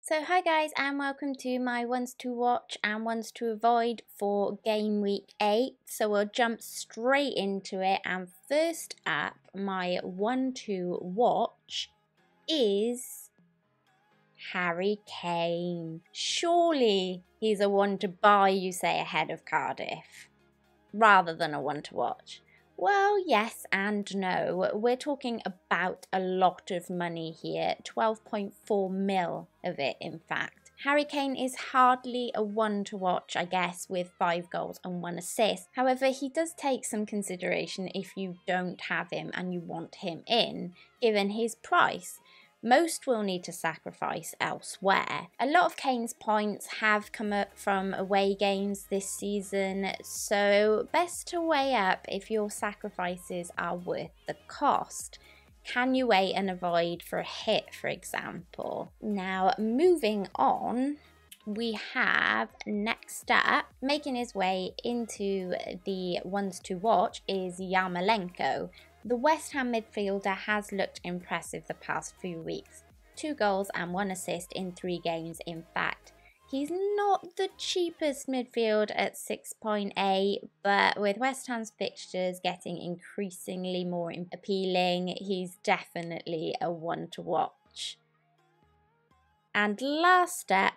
So hi guys and welcome to my ones to watch and ones to avoid for game week 8. So we'll jump straight into it, and first up my one to watch is Harry Kane. Surely he's a one to buy, you say, ahead of Cardiff rather than a one to watch. Well, yes and no. We're talking about a lot of money here, 12.4 mil of it in fact. Harry Kane is hardly a one to watch, I guess, with 5 goals and 1 assist. However, he does take some consideration if you don't have him and you want him in, given his price. Most will need to sacrifice elsewhere. A lot of Kane's points have come up from away games this season, so best to weigh up if your sacrifices are worth the cost. Can you wait and avoid for a hit, for example? Now, moving on, we have next up, making his way into the ones to watch, is Yarmolenko. The West Ham midfielder has looked impressive the past few weeks. 2 goals and 1 assist in 3 games in fact. He's not the cheapest midfield at 6.8, but with West Ham's fixtures getting increasingly more appealing, he's definitely a one to watch. And last up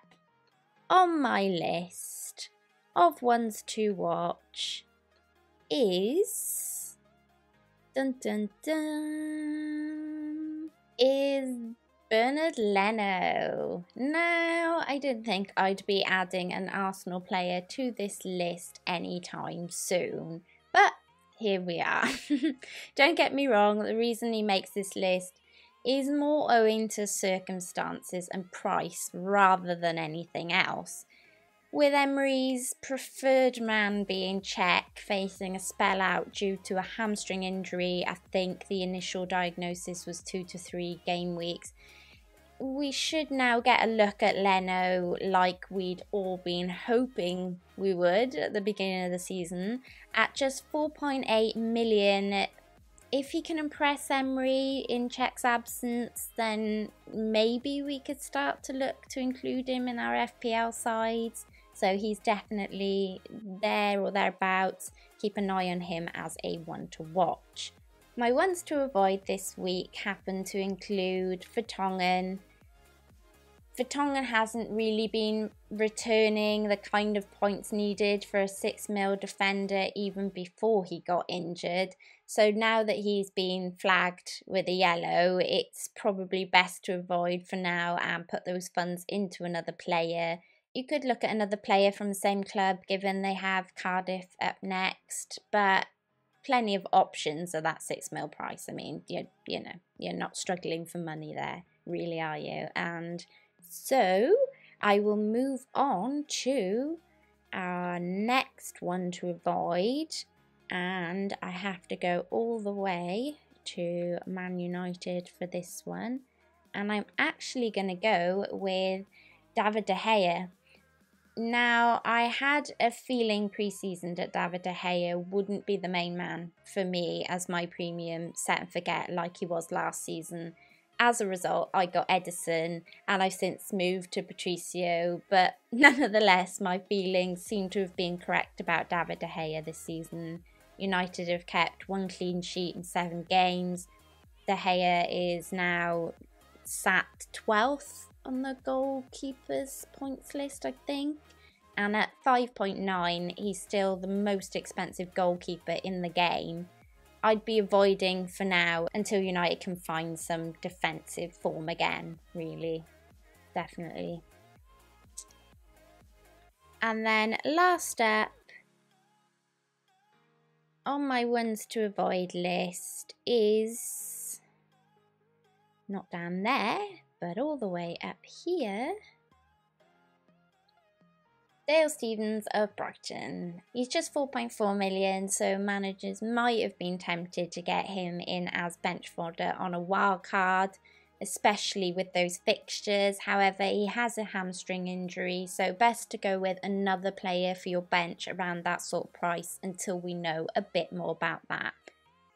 on my list of ones to watch is is Bernard Leno. Now, I didn't think I'd be adding an Arsenal player to this list anytime soon, but here we are. Don't get me wrong, the reason he makes this list is more owing to circumstances and price rather than anything else. With Emery's preferred man being Czech, facing a spell out due to a hamstring injury, I think the initial diagnosis was 2 to 3 game weeks, we should now get a look at Leno like we'd all been hoping we would at the beginning of the season, at just 4.8 million. If he can impress Emery in Czech's absence, then maybe we could start to look to include him in our FPL sides. So he's definitely there or thereabouts. Keep an eye on him as a one to watch. My ones to avoid this week happen to include Vertonghen. Vertonghen hasn't really been returning the kind of points needed for a 6 mil defender even before he got injured. So now that he's been flagged with a yellow, it's probably best to avoid for now and put those funds into another player. You could look at another player from the same club, given they have Cardiff up next, but plenty of options at that 6 mil price. I mean, you know, you're not struggling for money there, really, are you? And so I will move on to our next one to avoid, and I have to go all the way to Man United for this one, and I'm actually going to go with David De Gea. Now, I had a feeling pre-season that David De Gea wouldn't be the main man for me as my premium set and forget like he was last season. As a result, I got Edison and I've since moved to Patricio, but nonetheless, my feelings seem to have been correct about David De Gea this season. United have kept 1 clean sheet in 7 games. De Gea is now sat 12th on the goalkeepers points list, I think, and at 5.9 he's still the most expensive goalkeeper in the game. I'd be avoiding for now until United can find some defensive form again, really, definitely. And then last up on my ones to avoid list is not down there, but all the way up here, Dale Stephens of Brighton. He's just 4.4 million, so managers might have been tempted to get him in as bench fodder on a wild card, especially with those fixtures. However, he has a hamstring injury, so best to go with another player for your bench around that sort of price until we know a bit more about that.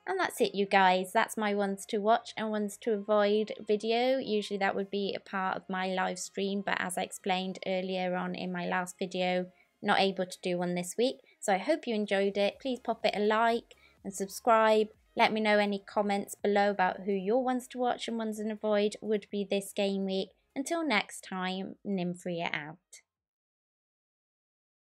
And that's it, you guys. That's my ones to watch and ones to avoid video. Usually that would be a part of my live stream, but as I explained earlier on in my last video, not able to do one this week. So I hope you enjoyed it. Please pop it a like and subscribe. Let me know any comments below about who your ones to watch and ones to avoid would be this game week. Until next time, Nymphrya out.